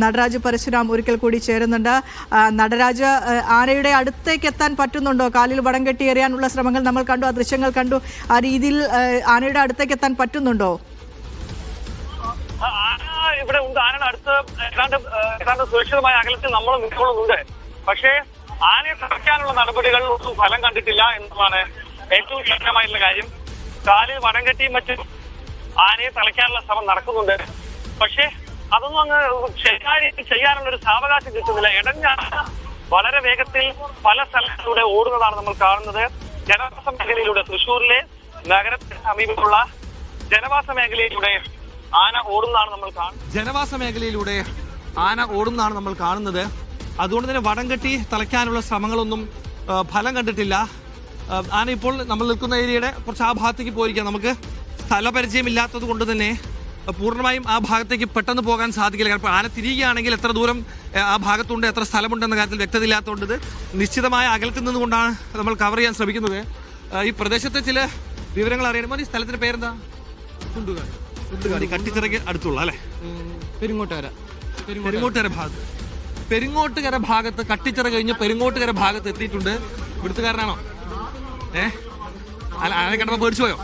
നടരാജ് പരശുരാം ഒരിക്കൽ കൂടി ചേരുന്നുണ്ട്. നടരാജ്, ആനയുടെ അടുത്തേക്ക് എത്താൻ പറ്റുന്നുണ്ടോ? കാലിൽ വടം കെട്ടി എറിയാനുള്ള ശ്രമങ്ങൾ നമ്മൾ കണ്ടു, ആ ദൃശ്യങ്ങൾ കണ്ടു. ആ രീതിയിൽ ആനയുടെ അടുത്തേക്ക് എത്താൻ പറ്റുന്നുണ്ടോ? ഇവിടെ ഉണ്ട്. ആനയുടെ അടുത്ത് ഏതാണ്ട് സുരക്ഷിതമായ അകലത്തിൽ നമ്മൾ നിൽക്കുന്നുണ്ട്. പക്ഷേ ആനയെ തടയ്ക്കാനുള്ള നടപടികൾ ഒന്നും ഫലം കണ്ടിട്ടില്ല എന്നതാണ് ഏറ്റവും ശക്തമായിട്ടുള്ള കാര്യം. കാലിൽ വടം കെട്ടിയും മറ്റും ആനയെ തളയ്ക്കാനുള്ള ശ്രമം നടക്കുന്നുണ്ട്. പക്ഷേ അതൊന്നും അങ്ങ് ശരിയായ രീതിയിൽ ചെയ്യാനുള്ള ഒരു സാവകാശം കിട്ടുന്നില്ല. ഇടഞ്ഞ വളരെ വേഗത്തിൽ പല സ്ഥലങ്ങളിലൂടെ ഓടുന്നതാണ് നമ്മൾ കാണുന്നത്. ജനവാസ മേഖലയിലൂടെ, തൃശ്ശൂരിലെ നഗരത്തിന് സമീപമുള്ള ജനവാസ മേഖലയിലൂടെ ആന ഓടുന്നതാണ് നമ്മൾ കാണുന്നത്. ജനവാസ മേഖലയിലൂടെ ആന ഓടുന്നതാണ് നമ്മൾ കാണുന്നത്. അതുകൊണ്ട് തന്നെ വടം കെട്ടി തളയ്ക്കാനുള്ള ശ്രമങ്ങളൊന്നും ഫലം കണ്ടിട്ടില്ല. ആന ഇപ്പോൾ നമ്മൾ നിൽക്കുന്ന ഏരിയയുടെ കുറച്ച് ആ ഭാഗത്തേക്ക് പോയിരിക്കാം. നമുക്ക് സ്ഥലപരിചയമില്ലാത്തത് കൊണ്ട് തന്നെ പൂർണ്ണമായും ആ ഭാഗത്തേക്ക് പെട്ടെന്ന് പോകാൻ സാധിക്കില്ല. കാരണം ആന തിരിയുകയാണെങ്കിൽ എത്ര ദൂരം ആ ഭാഗത്തുണ്ട്, എത്ര സ്ഥലമുണ്ടെന്ന കാര്യത്തിൽ വ്യക്തത ഇല്ലാത്തതുകൊണ്ട് നിശ്ചിതമായ അകലത്തിൽ നിന്നുകൊണ്ടാണ് നമ്മൾ കവർ ചെയ്യാൻ ശ്രമിക്കുന്നത്. ഈ പ്രദേശത്തെ ചില വിവരങ്ങൾ അറിയണമെങ്കിൽ ഈ സ്ഥലത്തിന്റെ പേരെന്താ? കുണ്ടുകാടി, കട്ടിച്ചിറയ്ക്ക് അടുത്തുള്ള അല്ലെ? പെരിങ്ങോട്ടുകര ഭാഗത്ത്, പെരിങ്ങോട്ടുകര ഭാഗത്ത്, കട്ടിച്ചിറ കഴിഞ്ഞ് പെരിങ്ങോട്ടുകര ഭാഗത്ത് എത്തിയിട്ടുണ്ട്. ഇവിടുത്തുകാരനാണോ? ആനെ കണ്ടപ്പോ പേടിച്ചു പോയോ?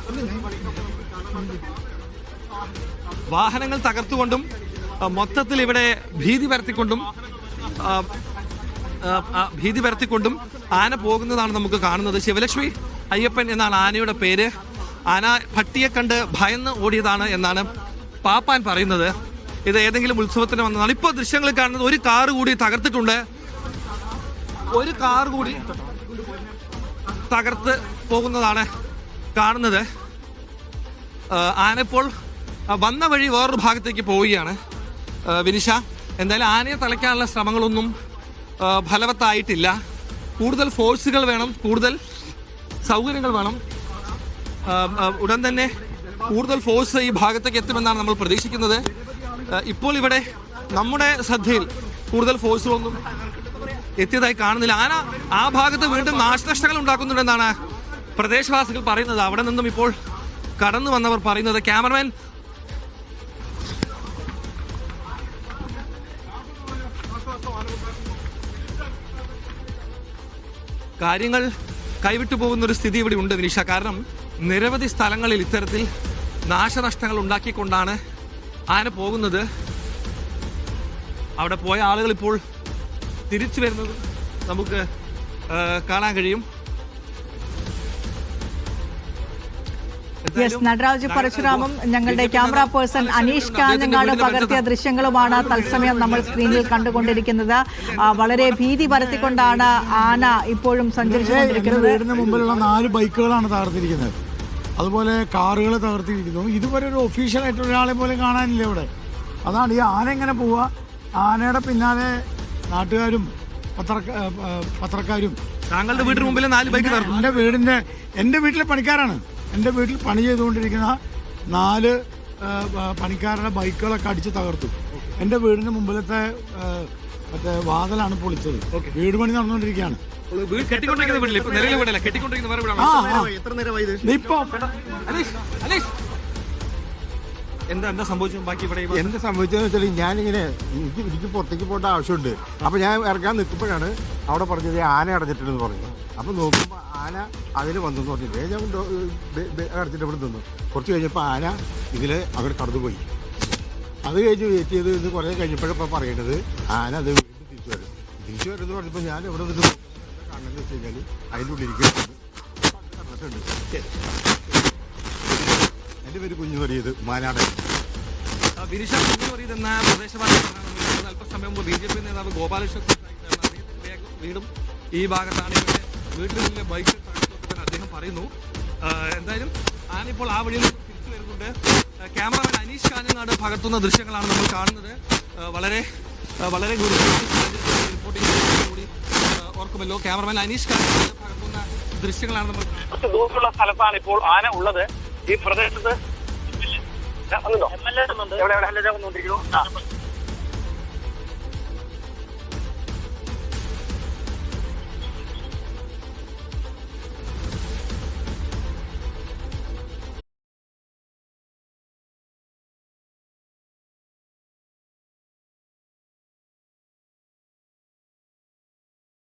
വാഹനങ്ങൾ തകർത്തുകൊണ്ടും മൊത്തത്തിൽ ഇവിടെ ഭീതി പരത്തിക്കൊണ്ടും ആന പോകുന്നതാണ് നമുക്ക് കാണുന്നത്. ശിവലക്ഷ്മി അയ്യപ്പൻ എന്നാണ് ആനയുടെ പേര്. ആന പട്ടിയെ കണ്ട് ഭയന്ന് ഓടിയതാണ് എന്നാണ് പാപ്പാൻ പറയുന്നത്. ഇത് ഏതെങ്കിലും ഉത്സവത്തിന് വന്നതാണ്. ഇപ്പോൾ ദൃശ്യങ്ങൾ കാണുന്നത് ഒരു കാർ കൂടി തകർത്തിട്ടുണ്ട്. ഒരു കാർ കൂടി തകർത്ത് പോകുന്നതാണ് കാണുന്നത്. ആന ഇപ്പോൾ വന്ന വഴി വേറൊരു ഭാഗത്തേക്ക് പോവുകയാണ്. വിനിഷ, എന്തായാലും ആനയെ തളയ്ക്കാനുള്ള ശ്രമങ്ങളൊന്നും ഫലവത്തായിട്ടില്ല. കൂടുതൽ ഫോഴ്സുകൾ വേണം, കൂടുതൽ സൗകര്യങ്ങൾ വേണം. ഉടൻ തന്നെ കൂടുതൽ ഫോഴ്സ് ഈ ഭാഗത്തേക്ക് എത്തുമെന്നാണ് നമ്മൾ പ്രതീക്ഷിക്കുന്നത്. ഇപ്പോൾ ഇവിടെ നമ്മുടെ ശ്രദ്ധയിൽ കൂടുതൽ ഫോഴ്സുകളൊന്നും എത്തിയതായി കാണുന്നില്ല. ആന ആ ഭാഗത്ത് വീണ്ടും നാശനഷ്ടങ്ങൾ ഉണ്ടാക്കുന്നുണ്ടെന്നാണ് പ്രദേശവാസികൾ പറയുന്നത്. അവിടെ നിന്നും ഇപ്പോൾ കടന്നു വന്നവർ പറയുന്നത്. ക്യാമറമാൻ കാര്യങ്ങൾ കൈവിട്ടു പോകുന്നൊരു സ്ഥിതി ഇവിടെ ഉണ്ട് വിനിഷ. കാരണം നിരവധി സ്ഥലങ്ങളിൽ ഇത്തരത്തിൽ നാശനഷ്ടങ്ങൾ ഉണ്ടാക്കിക്കൊണ്ടാണ് ആന പോകുന്നത്. അവിടെ പോയ ആളുകൾ ഇപ്പോൾ തിരിച്ചു വരുന്നത് നമുക്ക് കാണാൻ കഴിയും. നടരാജ് പരശുരാമും ഞങ്ങളുടെ ക്യാമറ പേഴ്സൺ അനീഷ് കാഞ്ഞങ്ങാട് പകർത്തിയ ദൃശ്യങ്ങളുമാണ് തത്സമയം നമ്മൾ സ്ക്രീനിൽ കണ്ടുകൊണ്ടിരിക്കുന്നത്. വളരെ ഭീതി പരത്തിക്കൊണ്ടാണ് ആന ഇപ്പോഴും സഞ്ചരിച്ചുകൊണ്ടിരിക്കുന്നത്. വീടിന് മുമ്പിലുള്ള 4 ബൈക്കുകളാണ് തകർത്തിരിക്കുന്നത്. അതുപോലെ കാറുകൾ തകർത്തിരിക്കുന്നു. ഇതുവരെ ഒരു ഒഫീഷ്യൽ ആയിട്ട് ഒരാളെ പോലെ കാണാനില്ല ഇവിടെ. അതാണ് ഈ ആന എങ്ങനെ പോവുക. ആനയുടെ പിന്നാലെ നാട്ടുകാരും പത്രക്കാരും. താങ്കളുടെ വീടിന് മുമ്പിൽ 4 ബൈക്ക് തകർന്നു. എൻ്റെ വീട്ടിലെ പണിക്കാരാണ്. എൻ്റെ വീട്ടിൽ പണി ചെയ്തുകൊണ്ടിരിക്കുന്ന 4 പണിക്കാരുടെ ബൈക്കുകളൊക്കെ അടിച്ച് തകർത്തു. എൻ്റെ വീടിന് മുമ്പിലത്തെ മറ്റേ വാതിലാണ് പൊളിച്ചത്. വീട് പണി നടന്നുകൊണ്ടിരിക്കുകയാണ്. എന്താ സംഭവിച്ചു? ബാക്കി എന്താ സംഭവിച്ചതെന്ന് വെച്ചാൽ ഞാനിങ്ങനെ എനിക്ക് പുറത്തേക്ക് പോകേണ്ട ആവശ്യമുണ്ട്. അപ്പോൾ ഞാൻ ഇറങ്ങാൻ നിൽക്കുമ്പോഴാണ് അവിടെ പറഞ്ഞത് ആന അടഞ്ഞിട്ടുണ്ടെന്ന് പറഞ്ഞു. അപ്പോൾ നോക്കുമ്പോൾ ആന അതിൽ വന്നെന്ന് പറഞ്ഞിട്ട് ഞാൻ അടച്ചിട്ട് ഇവിടെ നിന്നു. കുറച്ച് കഴിഞ്ഞപ്പോൾ ആന ഇതിൽ അവിടെ കടന്നുപോയി. അത് കഴിഞ്ഞ് വെയിറ്റ് ചെയ്ത് ഇത് കുറേ കഴിഞ്ഞപ്പോഴപ്പോൾ പറയേണ്ടത് ആന അത് വീണ്ടും തിരിച്ചു വരുമെന്ന് പറഞ്ഞപ്പോൾ ഞാൻ ഇവിടെ നിന്ന് കാണുന്നത് വെച്ച് കഴിഞ്ഞാൽ അതിൻ്റെ ഉള്ളിരിക്കുന്നുണ്ട്. എൻ്റെ പേര് കുഞ്ഞുമറിയത്, മാനാട്. എന്ന പ്രദേശവാസി അല്പസമയം മുമ്പ് BJP നേതാവ് ഗോപാലകൃഷ്ണൻ വീടും ഈ ഭാഗത്താണ്. ഇവിടെ വീട്ടിലെ ബൈക്ക് അദ്ദേഹം പറയുന്നു. എന്തായാലും ആനിപ്പോൾ ആ വഴിയിൽ തിരിച്ചു വരുന്നുണ്ട്. ക്യാമറമാൻ അനീഷ് കാഞ്ഞങ്ങാട് പകർത്തുന്ന ദൃശ്യങ്ങളാണ് നമ്മൾ കാണുന്നത്. വളരെ വളരെ റിപ്പോർട്ടിംഗ് കൂടി ഓർക്കുമല്ലോ. ക്യാമറമാൻ അനീഷ് കാഞ്ഞങ്ങാട് പകർത്തുന്ന ദൃശ്യങ്ങളാണ് നമ്മൾ. ദൂരമുള്ള സ്ഥലത്താണ് ഇപ്പോൾ ആന ഉള്ളത്. ഈ പ്രദേശത്ത് എവിടെ